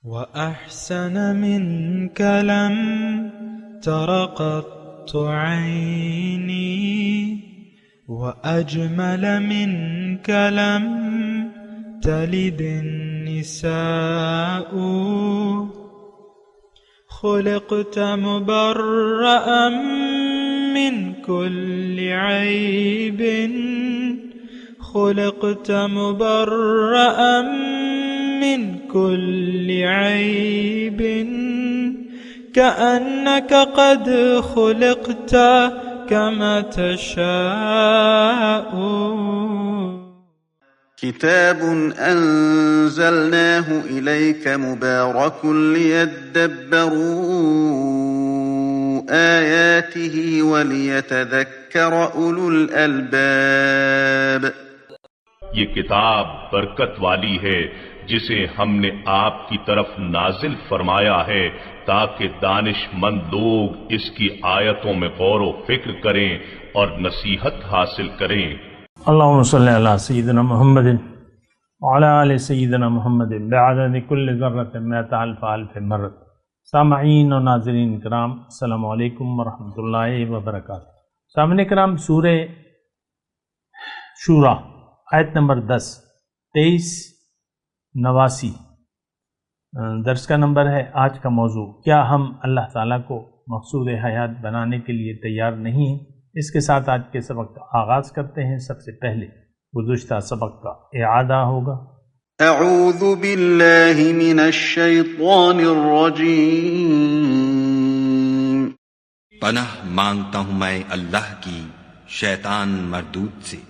وأحسن منك لم تر قط عيني وأجمل منك لم تلد النساء خلقت مبرأ من كل عيب خلقت مبرأ من كل عيب كأنك قد خلقت كما تشاء. كتاب أنزلناه إليك مبارك ليدبروا آياته وليتذكر أولو الألباب. یہ کتاب برکت والی ہے جسے ہم نے آپ کی طرف نازل فرمایا ہے تاکہ دانش مند لوگ اس کی آیتوں میں غور و فکر کریں اور نصیحت حاصل کریں. اللہم صلی علی سیدنا محمد وعلی آل سیدنا محمد بعدد کل ذرۃ مئۃ الف الف مرۃ. سامعین و ناظرین کرام، السلام علیکم ورحمۃ اللہ وبرکاتہ. سامعین کرام، سورہ شورا آیت نمبر 10 2389 درس کا نمبر ہے. آج کا موضوع، کیا ہم اللہ تعالیٰ کو مقصود حیات بنانے کے لیے تیار نہیں ہیں؟ اس کے ساتھ آج کے سبق کا آغاز کرتے ہیں. سب سے پہلے گزشتہ سبق کا اعادہ ہوگا. اعوذ باللہ من الشیطان الرجیم. پناہ مانگتا ہوں میں اللہ کی شیطان مردود سے.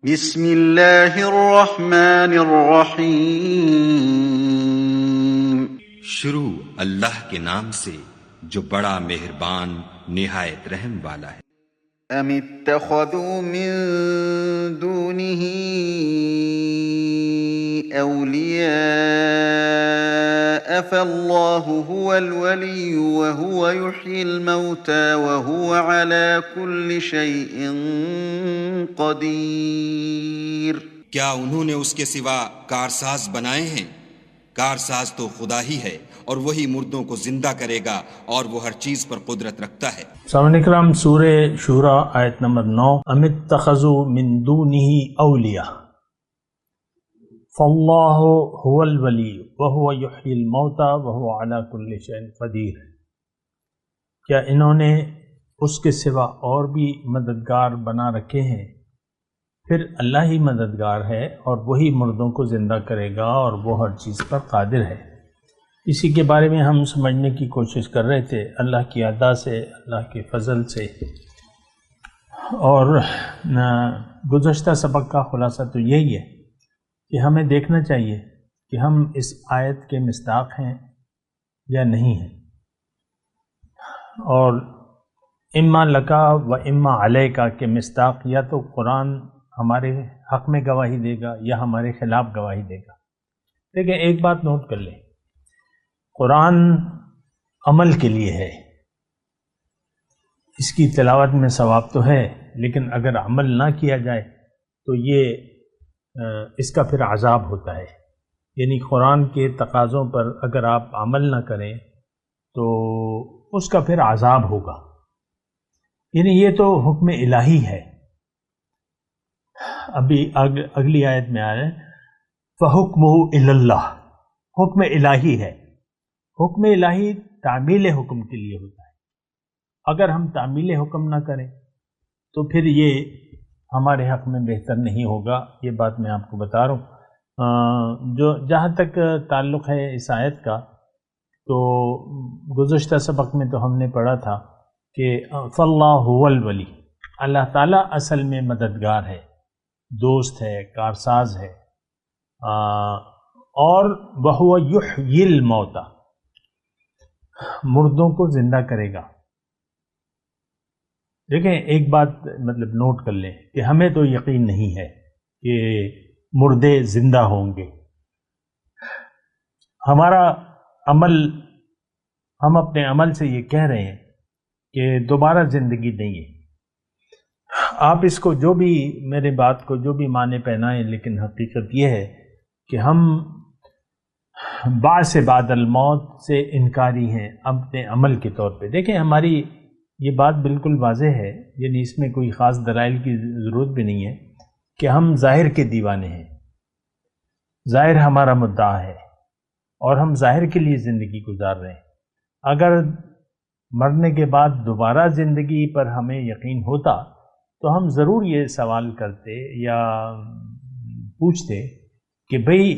بسم اللہ الرحمن الرحیم. شروع اللہ کے نام سے جو بڑا مہربان نہایت رحم والا ہے. ام اتخذوا من دونه اولیاء فاللہ هو الولی وهو يحيي الموتى وهو على كل شيء قدیر. کیا انہوں نے اس کے سوا کارساز بنائے ہیں؟ کارساز تو خدا ہی ہے اور وہی مردوں کو زندہ کرے گا اور وہ ہر چیز پر قدرت رکھتا ہے. سامعین اکرام، سورہ شورا آیت نمبر 9. ام اتخذوا من دونه اولیاء فاللہ هو الولی وهو يحيي الموتى وهو على كل شيء قدیر. کیا انہوں نے اس کے سوا اور بھی مددگار بنا رکھے ہیں؟ پھر اللہ ہی مددگار ہے اور وہی مردوں کو زندہ کرے گا اور وہ ہر چیز پر قادر ہے. اسی کے بارے میں ہم سمجھنے کی کوشش کر رہے تھے، اللہ کی ادا سے، اللہ کے فضل سے. اور گزشتہ سبق کا خلاصہ تو یہی ہے کہ ہمیں دیکھنا چاہیے کہ ہم اس آیت کے مصداق ہیں یا نہیں ہیں، اور اما لکا و اما علیکا کے مصداق یا تو قرآن ہمارے حق میں گواہی دے گا یا ہمارے خلاف گواہی دے گا. دیکھیں، ایک بات نوٹ کر لیں، قرآن عمل کے لیے ہے. اس کی تلاوت میں ثواب تو ہے، لیکن اگر عمل نہ کیا جائے تو یہ اس کا پھر عذاب ہوتا ہے. یعنی قرآن کے تقاضوں پر اگر آپ عمل نہ کریں تو اس کا پھر عذاب ہوگا. یعنی یہ تو حکم الہی ہے. ابھی اگلی آیت میں آ رہے ہیں فَحُکْمُهُ إِلَى اللَّهِ. حکم الہی ہے. حکم الہی تعمیل حکم کے لیے ہوتا ہے. اگر ہم تعمیل حکم نہ کریں تو پھر یہ ہمارے حق میں بہتر نہیں ہوگا. یہ بات میں آپ کو بتا رہا ہوں. جو جہاں تک تعلق ہے اس آیت کا، تو گزشتہ سبق میں تو ہم نے پڑھا تھا کہ فاللہ هو الولی، اللہ تعالیٰ اصل میں مددگار ہے، دوست ہے، کارساز ہے. اور وَهُوَ يُحْيِي الْمَوْتَى، مردوں کو زندہ کرے گا. دیکھیں، ایک بات مطلب نوٹ کر لیں کہ ہمیں تو یقین نہیں ہے کہ مردے زندہ ہوں گے. ہمارا عمل، ہم اپنے عمل سے یہ کہہ رہے ہیں کہ دوبارہ زندگی دیں گے. آپ اس کو جو بھی، میرے بات کو جو بھی معنی پہنائیں، لیکن حقیقت یہ ہے کہ ہم بعث بعد الموت سے انکاری ہیں اپنے عمل کے طور پہ. دیکھیں ہماری یہ بات بالکل واضح ہے، یعنی اس میں کوئی خاص دلائل کی ضرورت بھی نہیں ہے کہ ہم ظاہر کے دیوانے ہیں، ظاہر ہمارا مدعا ہے اور ہم ظاہر کے لیے زندگی گزار رہے ہیں. اگر مرنے کے بعد دوبارہ زندگی پر ہمیں یقین ہوتا تو ہم ضرور یہ سوال کرتے یا پوچھتے کہ بھئی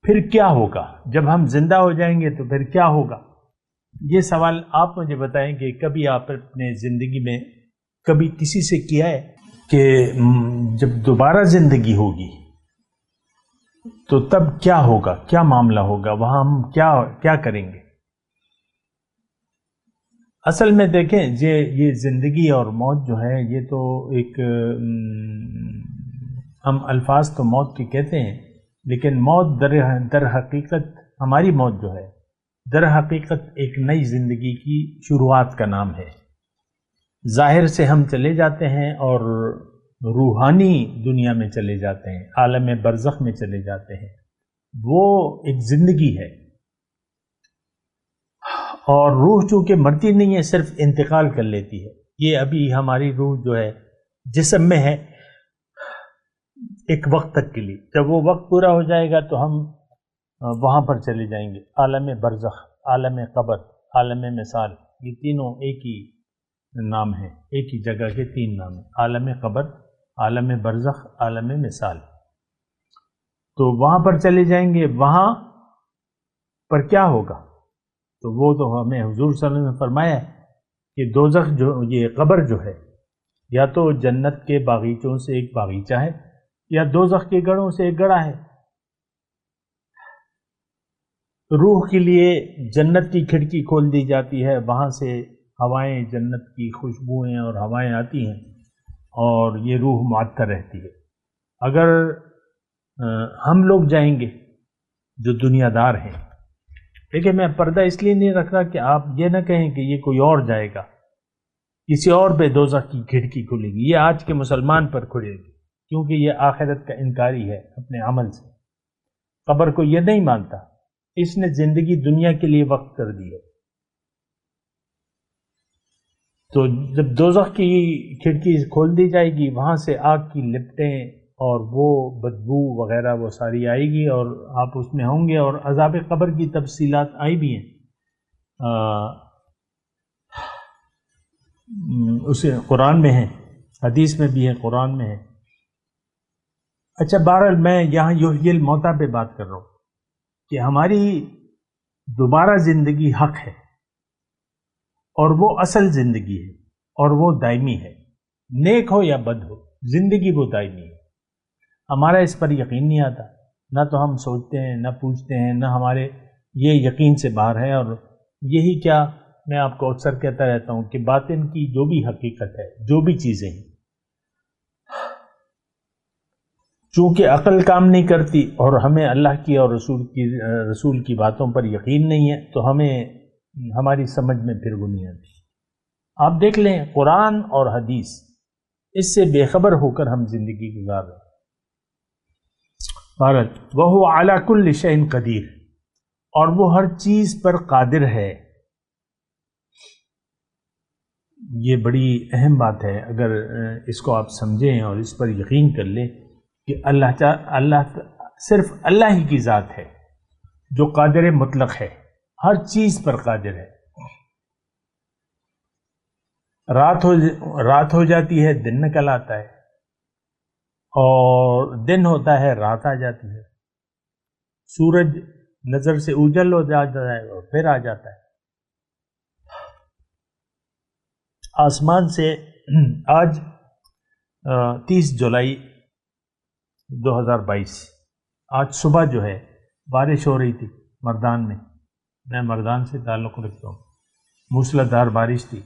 پھر کیا ہوگا، جب ہم زندہ ہو جائیں گے تو پھر کیا ہوگا. یہ سوال آپ مجھے بتائیں کہ کبھی آپ اپنے زندگی میں کبھی کسی سے کیا ہے کہ جب دوبارہ زندگی ہوگی تو تب کیا ہوگا، کیا معاملہ ہوگا، وہاں ہم کیا کریں گے. اصل میں دیکھیں یہ زندگی اور موت جو ہے یہ تو ایک ہم الفاظ تو موت کے کہتے ہیں، لیکن موت در حقیقت ہماری موت جو ہے در حقیقت ایک نئی زندگی کی شروعات کا نام ہے. ظاہر سے ہم چلے جاتے ہیں اور روحانی دنیا میں چلے جاتے ہیں، عالم برزخ میں چلے جاتے ہیں. وہ ایک زندگی ہے اور روح چونکہ مرتی نہیں ہے، صرف انتقال کر لیتی ہے. یہ ابھی ہماری روح جو ہے جسم میں ہے ایک وقت تک کے لیے، جب وہ وقت پورا ہو جائے گا تو ہم وہاں پر چلے جائیں گے. عالم برزخ، عالم قبر، عالم مثال، یہ تینوں ایک ہی نام ہیں، ایک ہی جگہ کے تین نام ہیں، عالم قبر، عالم برزخ، عالم مثال. تو وہاں پر چلے جائیں گے. وہاں پر کیا ہوگا تو وہ تو ہمیں حضور صلی اللہ علیہ وسلم نے فرمایا ہے کہ دوزخ جو یہ قبر جو ہے یا تو جنت کے باغیچوں سے ایک باغیچہ ہے یا دوزخ کے گڑھوں سے ایک گڑھا ہے. روح کے لیے جنت کی کھڑکی کھول دی جاتی ہے، وہاں سے ہوائیں، جنت کی خوشبوئیں اور ہوائیں آتی ہیں اور یہ روح معطر رہتی ہے. اگر ہم لوگ جائیں گے جو دنیا دار ہیں، دیکھیں میں پردہ اس لیے نہیں رکھ رہا کہ آپ یہ نہ کہیں کہ یہ کوئی اور جائے گا، کسی اور پہ دوزخ کی کھڑکی کھلے گی. یہ آج کے مسلمان پر کھلے گی کیونکہ یہ آخرت کا انکاری ہے اپنے عمل سے. قبر کو یہ نہیں مانتا، اس نے زندگی دنیا کے لیے وقف کر دی ہے. تو جب دوزخ کی کھڑکی کھول دی جائے گی، وہاں سے آگ کی لپٹیں اور وہ بدبو وغیرہ وہ ساری آئے گی اور آپ اس میں ہوں گے. اور عذاب قبر کی تفصیلات آئی بھی ہیں، اسے قرآن میں ہیں، حدیث میں بھی ہے، قرآن میں ہے. اچھا بہرحال میں یہاں یحیی الموتیٰ پہ بات کر رہا ہوں کہ ہماری دوبارہ زندگی حق ہے اور وہ اصل زندگی ہے اور وہ دائمی ہے. نیک ہو یا بد ہو، زندگی وہ دائمی ہے. ہمارا اس پر یقین نہیں آتا، نہ تو ہم سوچتے ہیں، نہ پوچھتے ہیں، نہ ہمارے یہ یقین سے باہر ہے. اور یہی کیا میں آپ کو اکثر کہتا رہتا ہوں کہ باطن کی جو بھی حقیقت ہے، جو بھی چیزیں ہیں، چونکہ عقل کام نہیں کرتی اور ہمیں اللہ کی اور رسول کی باتوں پر یقین نہیں ہے تو ہماری سمجھ میں پھر وہ نہیں آتی. آپ دیکھ لیں قرآن اور حدیث، اس سے بے خبر ہو کر ہم زندگی گزار رہے ہیں. بھارت وَهُوَ عَلَى كُلِّ شَيْءٍ قدیر، اور وہ ہر چیز پر قادر ہے. یہ بڑی اہم بات ہے. اگر اس کو آپ سمجھیں اور اس پر یقین کر لیں کہ اللہ صرف اللہ ہی کی ذات ہے جو قادر مطلق ہے، ہر چیز پر قادر ہے. رات ہو جاتی ہے، دن نکل آتا ہے، اور دن ہوتا ہے، رات آ جاتی ہے. سورج نظر سے اوجھل ہو جاتا ہے اور پھر آ جاتا ہے. آسمان سے آج 30 جولائی 2022 آج صبح جو ہے بارش ہو رہی تھی مردان میں مردان سے تعلق رکھتا ہوں. موسلادھار بارش تھی،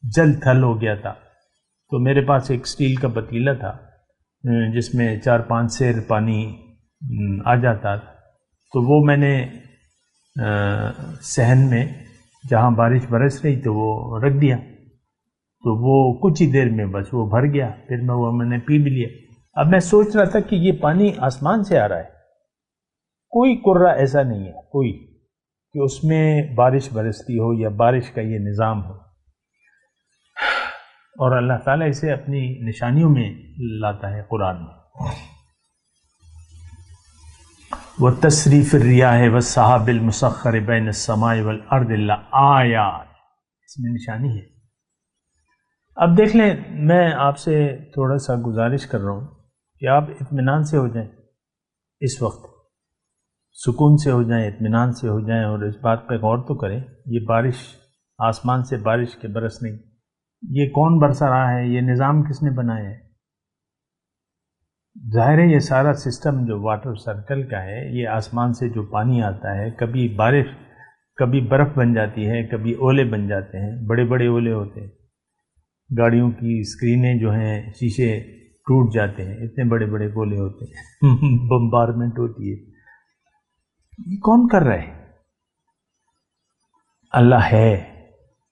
جل تھل ہو گیا تھا. تو میرے پاس ایک سٹیل کا پتیلا تھا جس میں 4-5 سیر پانی آ جاتا تھا. تو وہ میں نے صحن میں جہاں بارش برس رہی تو وہ رکھ دیا. تو وہ کچھ ہی دیر میں بس وہ بھر گیا. پھر میں نے پی بھی لیا. اب میں سوچ رہا تھا کہ یہ پانی آسمان سے آ رہا ہے، کوئی قرہ ایسا نہیں ہے کوئی کہ اس میں بارش برستی ہو یا بارش کا یہ نظام ہو، اور اللہ تعالیٰ اسے اپنی نشانیوں میں لاتا ہے قرآن میں۔ وَتَصْرِيفِ الرِّيَاحِ وَالسَّحَابِ الْمُسَخَّرِ بَيْنَ السَّمَاءِ وَالْأَرْضِ لَآيَاتٍ، اس میں نشانی ہے۔ اب دیکھ لیں، میں آپ سے تھوڑا سا گزارش کر رہا ہوں کہ آپ اطمینان سے ہو جائیں، اس وقت سکون سے ہو جائیں، اطمینان سے ہو جائیں، اور اس بات پہ غور تو کریں، یہ بارش آسمان سے بارش کے برس نہیں، یہ کون برسا رہا ہے، یہ نظام کس نے بنایا ہے؟ ظاہر ہے یہ سارا سسٹم جو واٹر سرکل کا ہے، یہ آسمان سے جو پانی آتا ہے، کبھی بارش، کبھی برف بن جاتی ہے، کبھی اولے بن جاتے ہیں، بڑے بڑے اولے ہوتے ہیں، گاڑیوں کی اسکرینیں جو ہیں شیشے ٹوٹ جاتے ہیں، اتنے بڑے بڑے اولے ہوتے ہیں، بمبارمنٹ ہوتی ہے۔ یہ کون کر رہا ہے؟ اللہ ہے،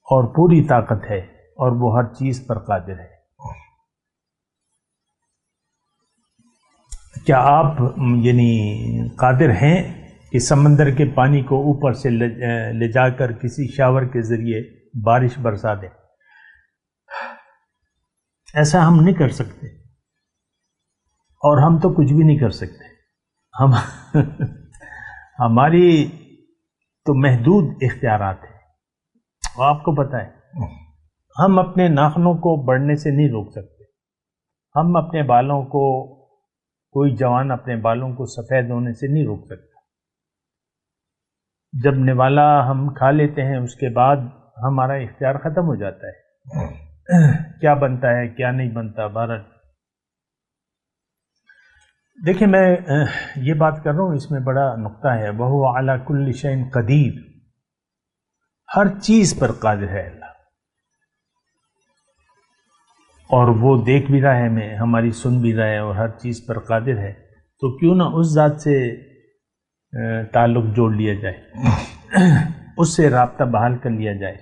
اور پوری طاقت ہے، اور وہ ہر چیز پر قادر ہے۔ کیا آپ یعنی قادر ہیں کہ سمندر کے پانی کو اوپر سے لے جا کر کسی شاور کے ذریعے بارش برسا دیں؟ ایسا ہم نہیں کر سکتے، اور ہم تو کچھ بھی نہیں کر سکتے، ہماری تو محدود اختیارات ہیں۔ آپ کو پتہ ہے ہم اپنے ناخنوں کو بڑھنے سے نہیں روک سکتے، ہم اپنے بالوں کو، کوئی جوان اپنے بالوں کو سفید ہونے سے نہیں روک سکتا۔ جب نوالا ہم کھا لیتے ہیں اس کے بعد ہمارا اختیار ختم ہو جاتا ہے، کیا بنتا ہے کیا نہیں بنتا۔ بہرحال دیکھیں، میں یہ بات کر رہا ہوں، اس میں بڑا نقطہ ہے، وَهُوَ عَلَى كُلِّ شَيْءٍ قَدِيرٌ، ہر چیز پر قادر ہے اللہ، اور وہ دیکھ بھی رہا ہے، ہمیں، ہماری سن بھی رہا ہے، اور ہر چیز پر قادر ہے، تو کیوں نہ اس ذات سے تعلق جوڑ لیا جائے، اس سے رابطہ بحال کر لیا جائے،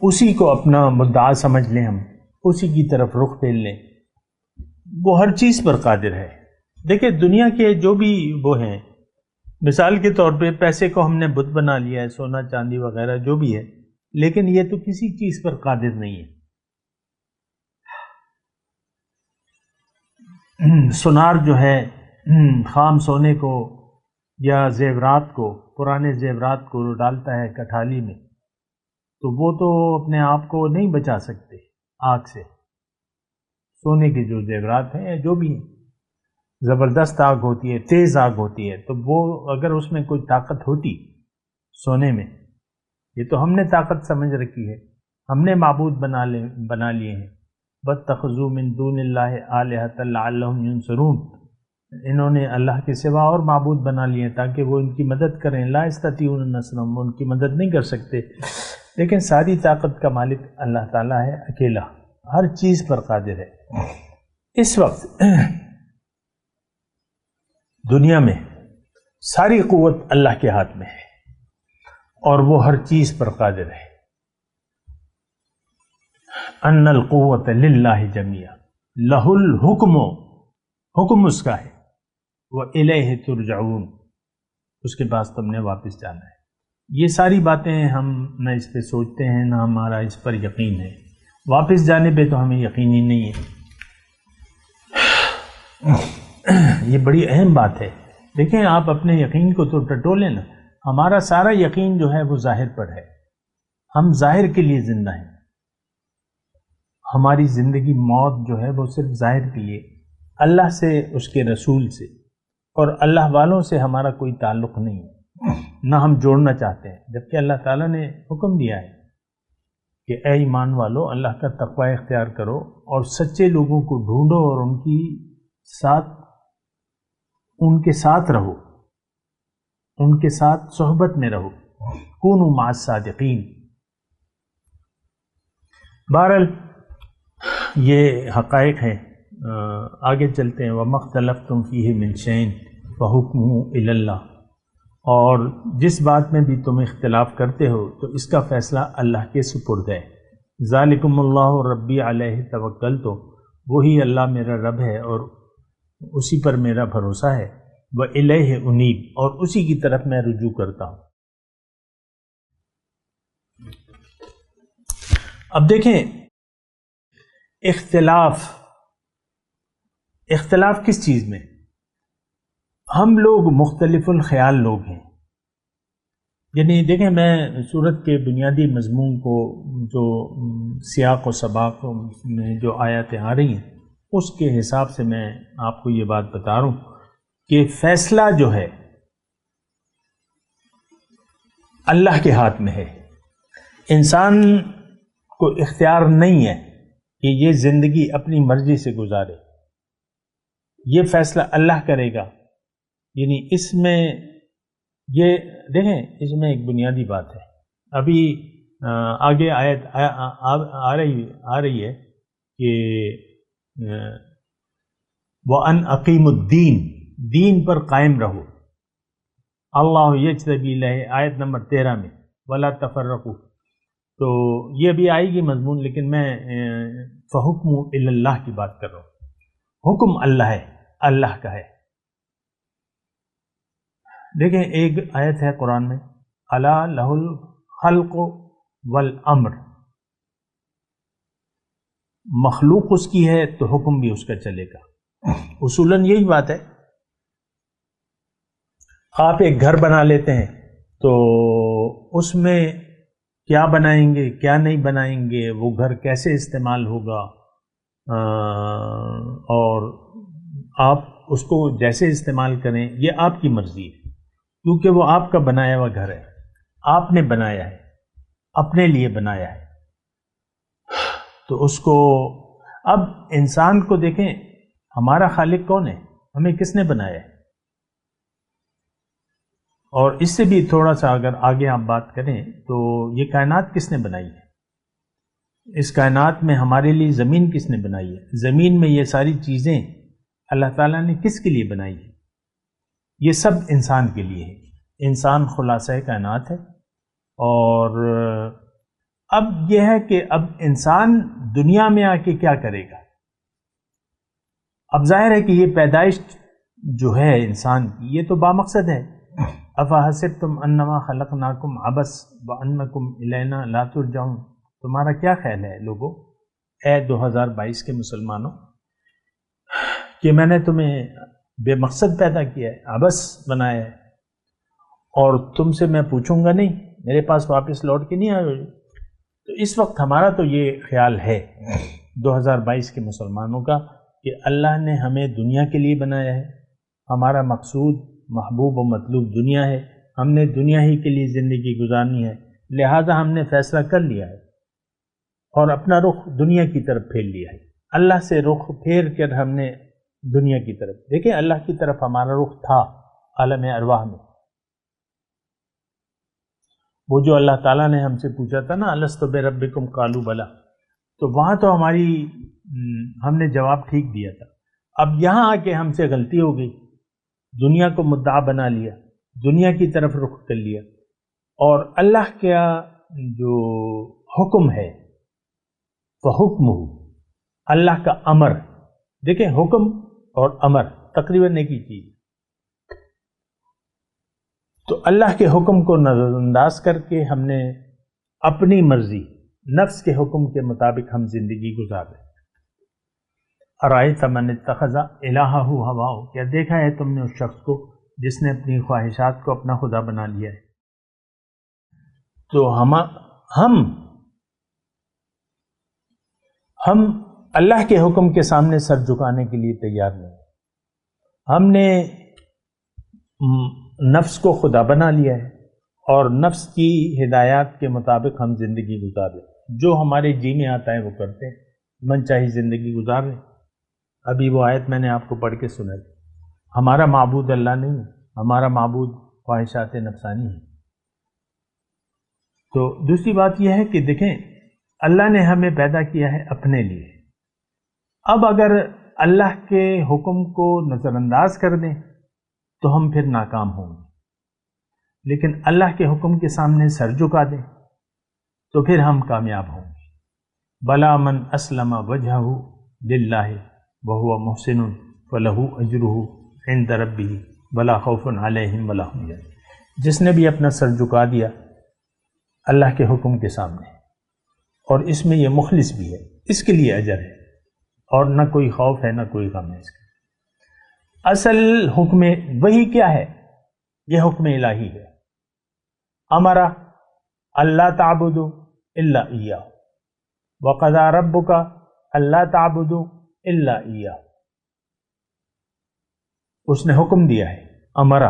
اسی کو اپنا مدعا سمجھ لیں، ہم اسی کی طرف رخ پھیر لیں، وہ ہر چیز پر قادر ہے۔ دیکھیں دنیا کے جو بھی وہ ہیں، مثال کے طور پہ پیسے کو ہم نے بت بنا لیا ہے، سونا چاندی وغیرہ جو بھی ہے، لیکن یہ تو کسی چیز پر قادر نہیں ہے۔ سونار جو ہے خام سونے کو یا زیورات کو، پرانے زیورات کو ڈالتا ہے کٹھالی میں، تو وہ تو اپنے آپ کو نہیں بچا سکتے آگ سے۔ سونے کے جو زیورات ہیں جو بھی ہیں، زبردست آگ ہوتی ہے، تیز آگ ہوتی ہے، تو وہ اگر اس میں کوئی طاقت ہوتی سونے میں، یہ تو ہم نے طاقت سمجھ رکھی ہے، ہم نے معبود بنا لیے ہیں۔ وَاتَّخَذُوا مِن دُونِ اللَّهِ آلِهَةً لَعَلَّهُمْ يُنصَرُونَ، انہوں نے اللہ کے سوا اور معبود بنا لیے تاکہ وہ ان کی مدد کریں۔ لا يَسْتَطِيعُونَ نَصْرَهُمْ، ان کی مدد نہیں کر سکتے، لیکن ساری طاقت کا مالک اللہ تعالیٰ ہے اکیلا، ہر چیز پر قادر ہے۔ اس وقت دنیا میں ساری قوت اللہ کے ہاتھ میں ہے، اور وہ ہر چیز پر قادر ہے۔ ان القوت للہ جمیعا، لہ الحکم، حکم اس کا ہے، وإلیہ ترجعون، اس کے پاس تم نے واپس جانا ہے۔ یہ ساری باتیں ہم نہ اس پہ سوچتے ہیں، نہ ہمارا اس پر یقین ہے، واپس جانے پہ تو ہمیں یقین ہی نہیں ہے۔ یہ بڑی اہم بات ہے۔ دیکھیں آپ اپنے یقین کو تو ٹٹولیں نا، ہمارا سارا یقین جو ہے وہ ظاہر پر ہے، ہم ظاہر کے لیے زندہ ہیں، ہماری زندگی موت جو ہے وہ صرف ظاہر کے لیے، اللہ سے، اس کے رسول سے اور اللہ والوں سے ہمارا کوئی تعلق نہیں ہے، نہ ہم جوڑنا چاہتے ہیں، جبکہ اللہ تعالیٰ نے حکم دیا ہے کہ اے ایمان والو اللہ کا تقوی اختیار کرو اور سچے لوگوں کو ڈھونڈو اور ان کے ساتھ رہو، ان کے ساتھ صحبت میں رہو، کونوا مع الصادقین۔ بہرحال یہ حقائق ہیں، آگے چلتے ہیں۔ وَمَا اخْتَلَفْتُمْ فِيهِ مِنْ شَيْءٍ فَحُكْمُهُ إِلَى اللَّهِ، اور جس بات میں بھی تم اختلاف کرتے ہو تو اس کا فیصلہ اللہ کے سپرد ہے۔ ذَلِكُمُ اللَّهُ رَبِّي عَلَيْهِ تَوَكَّلْتُ، وہی اللہ میرا رب ہے اور اسی پر میرا بھروسہ ہے، وَإِلَيْهِ أُنِيبُ، اور اسی کی طرف میں رجوع کرتا ہوں۔ اب دیکھیں اختلاف کس چیز میں؟ ہم لوگ مختلف الخیال لوگ ہیں، یعنی دیکھیں میں سورت کے بنیادی مضمون کو جو سیاق و سباق میں جو آیاتیں آ رہی ہیں اس کے حساب سے میں آپ کو یہ بات بتا رہا ہوں کہ فیصلہ جو ہے اللہ کے ہاتھ میں ہے، انسان کو اختیار نہیں ہے کہ یہ زندگی اپنی مرضی سے گزارے، یہ فیصلہ اللہ کرے گا۔ یعنی اس میں یہ دیکھیں اس میں ایک بنیادی بات ہے، ابھی آگے آیت آ رہی ہے کہ وَأَنْ أَقِيمُوا الدِّينَ، دین پر قائم رہو، اللہ یجتبی الیہ، آیت نمبر 13 میں وَلَا تَفَرَّقُوا، تو یہ بھی آئے گی مضمون، لیکن میں فَحُکْمُ إِلَى اللَّهِ کی بات کر رہا ہوں، حکم اللہ ہے، اللہ کا ہے۔ دیکھیں ایک آیت ہے قرآن میں الا لہ الخلق والامر، مخلوق اس کی ہے تو حکم بھی اس کا چلے گا، اصولاً یہی بات ہے۔ آپ ایک گھر بنا لیتے ہیں تو اس میں کیا بنائیں گے کیا نہیں بنائیں گے، وہ گھر کیسے استعمال ہوگا، اور آپ اس کو جیسے استعمال کریں یہ آپ کی مرضی ہے، کیونکہ وہ آپ کا بنایا ہوا گھر ہے، آپ نے بنایا ہے، اپنے لیے بنایا ہے۔ تو اس کو اب انسان کو دیکھیں، ہمارا خالق کون ہے، ہمیں کس نے بنایا ہے؟ اور اس سے بھی تھوڑا سا اگر آگے آپ بات کریں تو یہ کائنات کس نے بنائی ہے؟ اس کائنات میں ہمارے لیے زمین کس نے بنائی ہے؟ زمین میں یہ ساری چیزیں اللہ تعالیٰ نے کس کے لیے بنائی ہے؟ یہ سب انسان کے لیے ہے، انسان خلاصہ کائنات ہے۔ اور اب یہ ہے کہ اب انسان دنیا میں آ کے کیا کرے گا؟ اب ظاہر ہے کہ یہ پیدائش جو ہے انسان کی یہ تو بامقصد ہے۔ افحسبتم انما خلقناکم عبثا وانکم الینا لا ترجعون، تمہارا کیا خیال ہے لوگوں، اے 2022 کے مسلمانوں، کہ میں نے تمہیں بے مقصد پیدا کیا ہے، عبث بنایا ہے، اور تم سے میں پوچھوں گا نہیں، میرے پاس واپس لوٹ کے نہیں آئے؟ تو اس وقت ہمارا تو یہ خیال ہے 2022 کے مسلمانوں کا کہ اللہ نے ہمیں دنیا کے لیے بنایا ہے، ہمارا مقصود محبوب و مطلوب دنیا ہے، ہم نے دنیا ہی کے لیے زندگی گزارنی ہے، لہذا ہم نے فیصلہ کر لیا ہے اور اپنا رخ دنیا کی طرف پھیر لیا ہے۔ اللہ سے رخ پھیر کر ہم نے دنیا کی طرف، دیکھیں اللہ کی طرف ہمارا رخ تھا عالم ارواح میں، وہ جو اللہ تعالیٰ نے ہم سے پوچھا تھا نا الست بربکم قالوا بلا، تو وہاں تو ہم نے جواب ٹھیک دیا تھا۔ اب یہاں آ کے ہم سے غلطی ہو گئی، دنیا کو مدعا بنا لیا، دنیا کی طرف رخ کر لیا، اور اللہ کا جو حکم ہے فحکمہ، اللہ کا امر، دیکھیں حکم اور امر تقریباً ایک ہی چیز، تو اللہ کے حکم کو نظر انداز کر کے ہم نے اپنی مرضی نفس کے حکم کے مطابق ہم زندگی گزار رہے ہیں۔ ارائیت من اتخذ الہہ ہواہ، کیا دیکھا ہے تم نے اس شخص کو جس نے اپنی خواہشات کو اپنا خدا بنا لیا ہے؟ تو ہم اللہ کے حکم کے سامنے سر جھکانے کے لیے تیار نہیں، ہم نے نفس کو خدا بنا لیا ہے اور نفس کی ہدایات کے مطابق ہم زندگی گزار رہے ہیں، جو ہمارے جی میں آتا ہے وہ کرتے ہیں، من چاہی زندگی گزار رہے ہیں۔ ابھی وہ آیت میں نے آپ کو پڑھ کے سنائی، ہمارا معبود اللہ نہیں ہے، ہمارا معبود خواہشات نفسانی ہے۔ تو دوسری بات یہ ہے کہ دیکھیں اللہ نے ہمیں پیدا کیا ہے اپنے لیے، اب اگر اللہ کے حکم کو نظر انداز کر دیں تو ہم پھر ناکام ہوں گے، لیکن اللہ کے حکم کے سامنے سر جھکا دیں تو پھر ہم کامیاب ہوں گے۔ بلا من اسلم وجہہ للہ وہو محسن فَلَهُ أَجْرُهُ عِنْدَ رَبِّهِ وَلَا خَوْفٌ عَلَيْهِمْ وَلَا هُمْ يَحْزَنُونَ۔ جس نے بھی اپنا سر جھکا دیا اللہ کے حکم کے سامنے، اور اس میں یہ مخلص بھی ہے، اس کے لیے اجر ہے، اور نہ کوئی خوف ہے نہ کوئی غم ہے اس کا۔ اصل حکم وہی کیا ہے؟ یہ حکم الہی ہے۔ امر اللہ تعبدوا الا ایاہ وقضى ربک اللہ تعبدوا الا ایاہ۔ اس نے حکم دیا ہے، امرا۔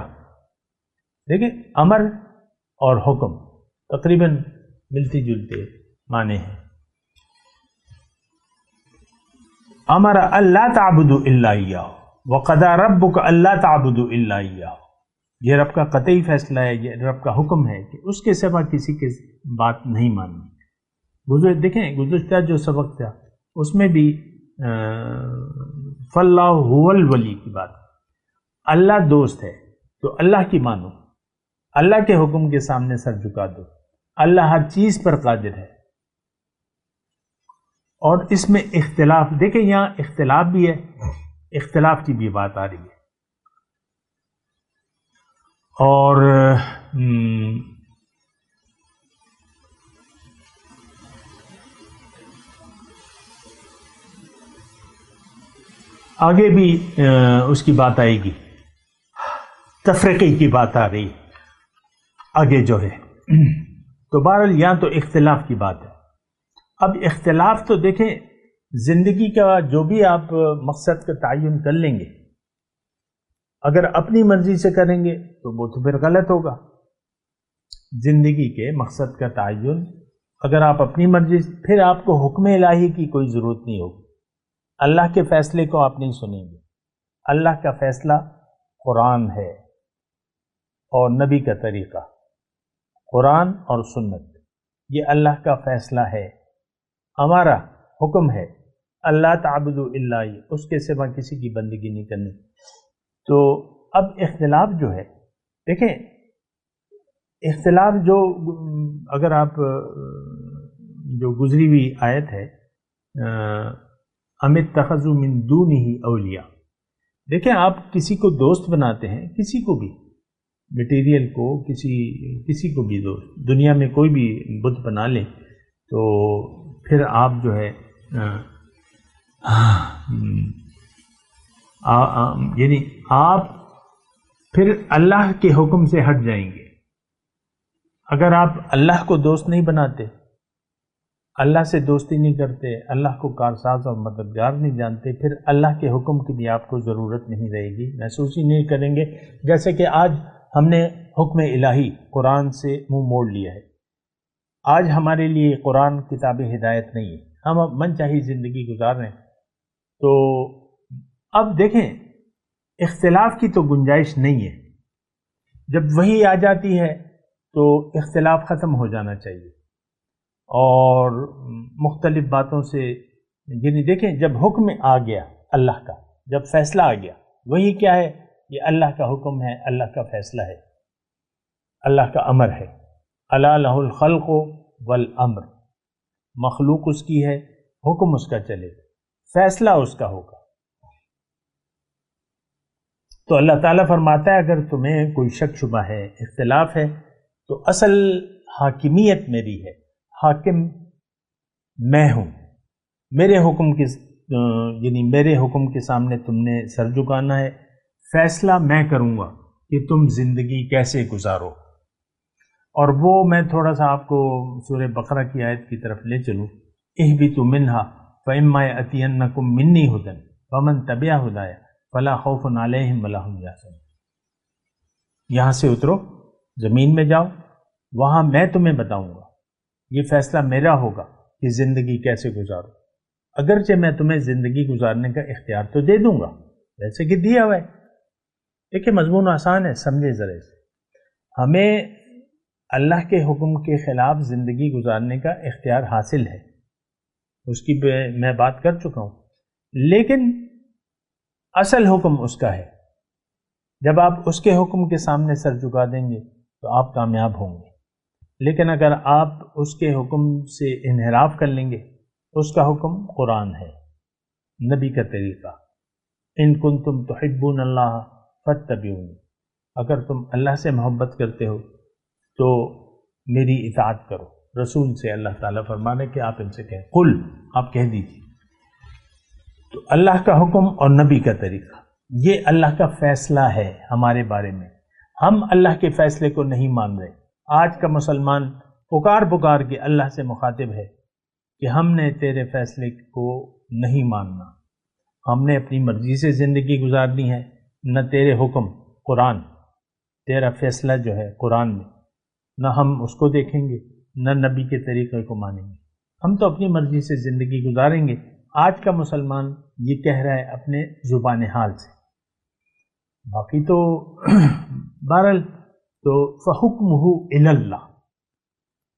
دیکھیں امر اور حکم تقریباً ملتے جلتے معنی ہیں۔ امر اللہ تعبدوا الا ایاہ وقضى ربک اللہ تعبدوا الا ایاہ۔ یہ رب کا قطعی فیصلہ ہے، یہ رب کا حکم ہے کہ اس کے سوا کسی کی بات نہیں ماننی۔ دیکھیں گزشتہ جو سبق تھا اس میں بھی فاللہ هو الولی کی بات، اللہ دوست ہے تو اللہ کی مانو، اللہ کے حکم کے سامنے سر جھکا دو، اللہ ہر چیز پر قادر ہے۔ اور اس میں اختلاف، دیکھیں یہاں اختلاف بھی ہے، اختلاف کی بھی بات آ رہی ہے۔ اور آگے بھی اس کی بات آئے گی، تفریقی کی بات آ رہی آگے جو ہے۔ تو بہرحال یہاں تو اختلاف کی بات ہے۔ اب اختلاف تو دیکھیں زندگی کا جو بھی آپ مقصد کا تعین کر لیں گے، اگر اپنی مرضی سے کریں گے تو وہ تو پھر غلط ہوگا۔ زندگی کے مقصد کا تعین اگر آپ اپنی مرضی، پھر آپ کو حکم الہی کی کوئی ضرورت نہیں ہوگی، اللہ کے فیصلے کو آپ نہیں سنیں گے۔ اللہ کا فیصلہ قرآن ہے اور نبی کا طریقہ، قرآن اور سنت، یہ اللہ کا فیصلہ ہے، ہمارا حکم ہے اللہ تعبدوا الا ایاہ، اس کے سوا کسی کی بندگی نہیں کرنی۔ تو اب اختلاف جو ہے، دیکھیں اختلاف جو اگر آپ جو گزری ہوئی آیت ہے ام اتخذوا من دونہ اولیاء، دیکھیں آپ کسی کو دوست بناتے ہیں، کسی کو بھی، مٹیریل کو، کسی کو بھی دوست، دنیا میں کوئی بھی بت بنا لیں تو پھر آپ جو ہے یعنی آپ پھر اللہ کے حکم سے ہٹ جائیں گے۔ اگر آپ اللہ کو دوست نہیں بناتے، اللہ سے دوستی نہیں کرتے، اللہ کو کارساز اور مددگار نہیں جانتے، پھر اللہ کے حکم کی بھی آپ کو ضرورت نہیں رہے گی، محسوس ہی نہیں کریں گے۔ جیسے کہ آج ہم نے حکم الہی قرآن سے منہ موڑ لیا ہے، آج ہمارے لیے قرآن کتاب ہدایت نہیں ہے، ہم من چاہی زندگی گزار رہے ہیں۔ تو اب دیکھیں اختلاف کی تو گنجائش نہیں ہے، جب وحی آ جاتی ہے تو اختلاف ختم ہو جانا چاہیے، اور مختلف باتوں سے، یعنی دیکھیں جب حکم آ گیا اللہ کا، جب فیصلہ آ گیا، وہی کیا ہے؟ یہ اللہ کا حکم ہے، اللہ کا فیصلہ ہے، اللہ کا امر ہے۔ الا لہ الخلق والامر، مخلوق اس کی ہے، حکم اس کا چلے، فیصلہ اس کا ہوگا۔ تو اللہ تعالیٰ فرماتا ہے اگر تمہیں کوئی شک شبہ ہے، اختلاف ہے، تو اصل حاکمیت میری ہے، حاکم میں ہوں، میرے حکم کے یعنی میرے حکم کے سامنے تم نے سر جھکانا ہے، فیصلہ میں کروں گا کہ تم زندگی کیسے گزارو۔ اور وہ میں تھوڑا سا آپ کو سورہ بقرہ کی آیت کی طرف لے چلوں، اہبطوا منہا فإما یأتینکم منی ھدی فمن تبع ھدایا فلا خوف علیہم ولا ھم یحزنون۔ یہاں سے اترو، زمین میں جاؤ، وہاں میں تمہیں بتاؤں گا، یہ فیصلہ میرا ہوگا کہ زندگی کیسے گزارو۔ اگرچہ میں تمہیں زندگی گزارنے کا اختیار تو دے دوں گا، جیسے کہ دیا ہوا ہے۔ دیکھیں مضمون آسان ہے، سمجھے ذرا سے۔ ہمیں اللہ کے حکم کے خلاف زندگی گزارنے کا اختیار حاصل ہے، اس کی میں بات کر چکا ہوں، لیکن اصل حکم اس کا ہے۔ جب آپ اس کے حکم کے سامنے سر جھکا دیں گے تو آپ کامیاب ہوں گے، لیکن اگر آپ اس کے حکم سے انحراف کر لیں گے تو اس کا حکم قرآن ہے، نبی کا طریقہ، ان کنتم تحبون اللہ فاتبعونی، اگر تم اللہ سے محبت کرتے ہو تو میری اطاعت کرو۔ رسول سے اللہ تعالیٰ فرمانے کہ آپ ان سے کہیں، قل، آپ کہہ دیجیے۔ تو اللہ کا حکم اور نبی کا طریقہ، یہ اللہ کا فیصلہ ہے ہمارے بارے میں، ہم اللہ کے فیصلے کو نہیں مان رہے۔ آج کا مسلمان پکار کے اللہ سے مخاطب ہے کہ ہم نے تیرے فیصلے کو نہیں ماننا، ہم نے اپنی مرضی سے زندگی گزارنی ہے، نہ تیرے حکم قرآن، تیرا فیصلہ جو ہے قرآن میں، نہ ہم اس کو دیکھیں گے نہ نبی کے طریقے کو مانیں گے، ہم تو اپنی مرضی سے زندگی گزاریں گے۔ آج کا مسلمان یہ کہہ رہا ہے اپنے زبان حال سے، باقی تو بہرحال تو فحکمہ الی اللہ۔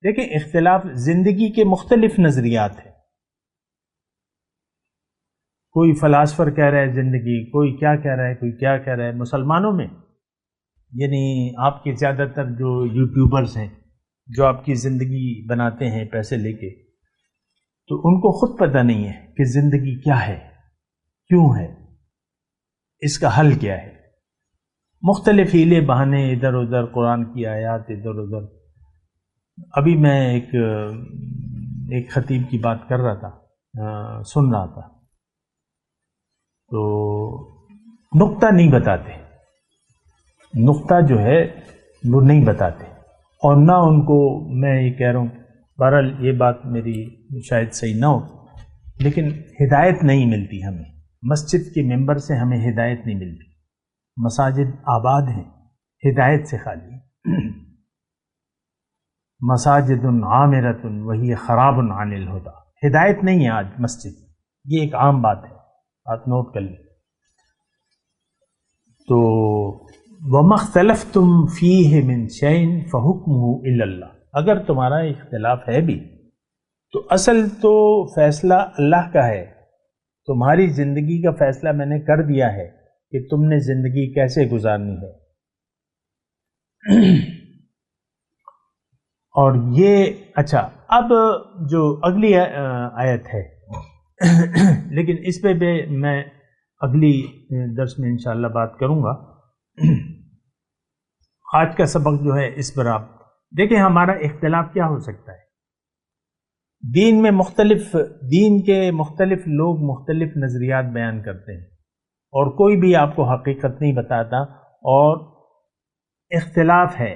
دیکھیں اختلاف زندگی کے مختلف نظریات ہیں، کوئی فلاسفر کہہ رہا ہے زندگی، کوئی کیا کہہ رہا ہے، کوئی کیا کہہ رہا ہے۔ مسلمانوں میں یعنی آپ کے زیادہ تر جو یوٹیوبرز ہیں جو آپ کی زندگی بناتے ہیں پیسے لے کے، تو ان کو خود پتہ نہیں ہے کہ زندگی کیا ہے، کیوں ہے، اس کا حل کیا ہے۔ مختلف ہیلے بہانے ادھر ادھر، قرآن کی آیات ادھر ادھر۔ ابھی میں ایک خطیب کی بات کر رہا تھا، سن رہا تھا، تو نقطہ نہیں بتاتے، نقطہ جو ہے وہ نہیں بتاتے، اور نہ ان کو، میں یہ کہہ رہا ہوں، بہرحال یہ بات میری شاید صحیح نہ ہو، لیکن ہدایت نہیں ملتی ہمیں، مسجد کے ممبر سے ہمیں ہدایت نہیں ملتی۔ مساجد آباد ہیں، ہدایت سے خالی ہیں۔ مساجد عامرۃ وہی خراب عن الہدی، ہدایت نہیں ہے آج مسجد، یہ ایک عام بات ہے، آپ نوٹ کر لیں۔ تو وَمَا اخْتَلَفْتُمْ فِيهِ مِنْ شَيْءٍ فَحُكْمُهُ إِلَى اللَّهِ، اگر تمہارا اختلاف ہے بھی تو اصل تو فیصلہ اللہ کا ہے، تمہاری زندگی کا فیصلہ میں نے کر دیا ہے کہ تم نے زندگی کیسے گزارنی ہے۔ اور یہ اچھا، اب جو اگلی آیت ہے لیکن اس پہ بھی میں اگلی درس میں انشاءاللہ بات کروں گا۔ آج کا سبق جو ہے اس پر آپ دیکھیں، ہمارا اختلاف کیا ہو سکتا ہے؟ دین میں دین کے مختلف لوگ مختلف نظریات بیان کرتے ہیں، اور کوئی بھی آپ کو حقیقت نہیں بتاتا، اور اختلاف ہے۔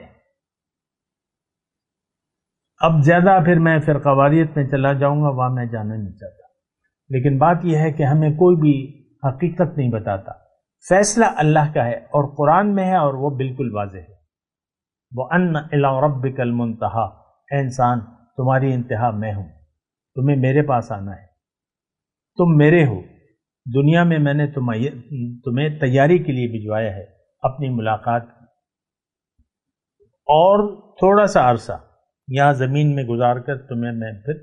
اب زیادہ پھر میں فرقہ واریت میں چلا جاؤں گا، وہاں میں جانا نہیں چاہتا، لیکن بات یہ ہے کہ ہمیں کوئی بھی حقیقت نہیں بتاتا، فیصلہ اللہ کا ہے اور قرآن میں ہے، اور وہ بالکل واضح ہے۔ وَأَنَّ إِلَىٰ رَبِّكَ الْمُنْتَهَىٰ، اے انسان تمہاری انتہا میں ہوں، تمہیں میرے پاس آنا ہے، تم میرے ہو۔ دنیا میں میں نے تمہیں تیاری کے لیے بھجوایا ہے اپنی ملاقات کی، اور تھوڑا سا عرصہ یہاں زمین میں گزار کر تمہیں میں پھر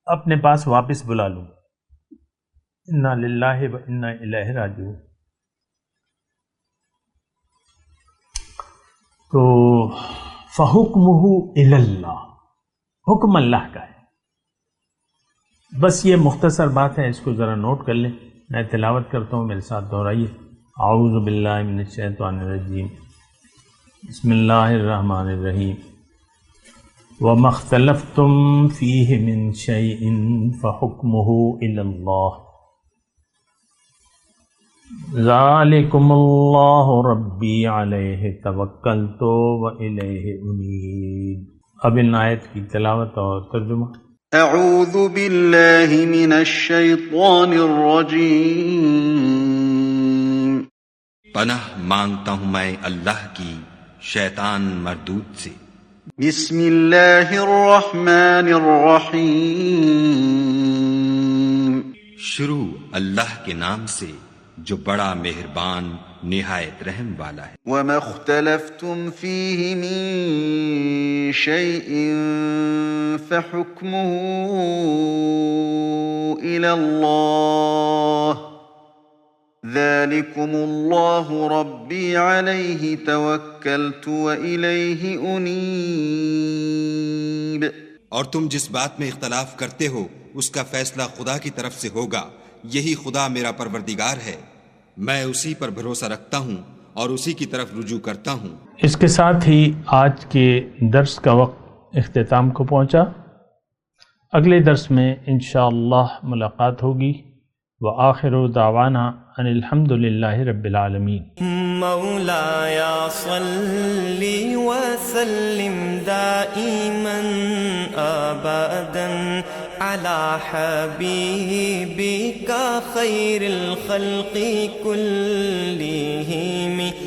اپنے پاس واپس بلا لوں۔ انا للہ و انا الیہ راجعون۔ تو فحکمہ الی اللہ، حکم اللہ کا ہے۔ بس یہ مختصر بات ہے، اس کو ذرا نوٹ کر لیں۔ میں تلاوت کرتا ہوں، میرے ساتھ دہرائیے۔ اعوذ باللہ من الشیطان الرجیم، بسم اللہ الرحمن الرحیم۔ وَمَا اخْتَلَفْتُمْ فِيهِ مِنْ شَيْءٍ فَحُكْمُهُ إِلَى اللَّهِ ذَلِكُمُ اللَّهُ رَبِّي عَلَيْهِ تَوَكَّلْتُ وَإِلَيْهِ أُنِيبُ۔ اب ان آیت کی تلاوت اور ترجمہ۔ اعوذ باللہ من الشیطان الرجیم۔ پناہ مانگتا ہوں میں اللہ کی شیطان مردود سے۔ بسم اللہ الرحمن الرحیم۔ شروع اللہ کے نام سے جو بڑا مہربان نہایت رحم والا ہے۔ وَمَا اخْتَلَفْتُمْ فِيهِ مِن شَيْءٍ فَحُكْمُهُ إِلَى اللَّهِ ذَلِكُمُ اللَّهُ رَبِّي عَلَيْهِ تَوَكَّلْتُ وَإِلَيْهِ أُنِيبُ۔ اور تم جس بات میں اختلاف کرتے ہو اس کا فیصلہ خدا کی طرف سے ہوگا، یہی خدا میرا پروردگار ہے، میں اسی پر بھروسہ رکھتا ہوں اور اسی کی طرف رجوع کرتا ہوں۔ اس کے ساتھ ہی آج کے درس کا وقت اختتام کو پہنچا۔ اگلے درس میں انشاءاللہ ملاقات ہوگی۔ وآخر دعوانا ان الحمد للہ رب العالمین۔ مولاي صل وسلم دائما ابدا على حبيبك خير الخلق كلهم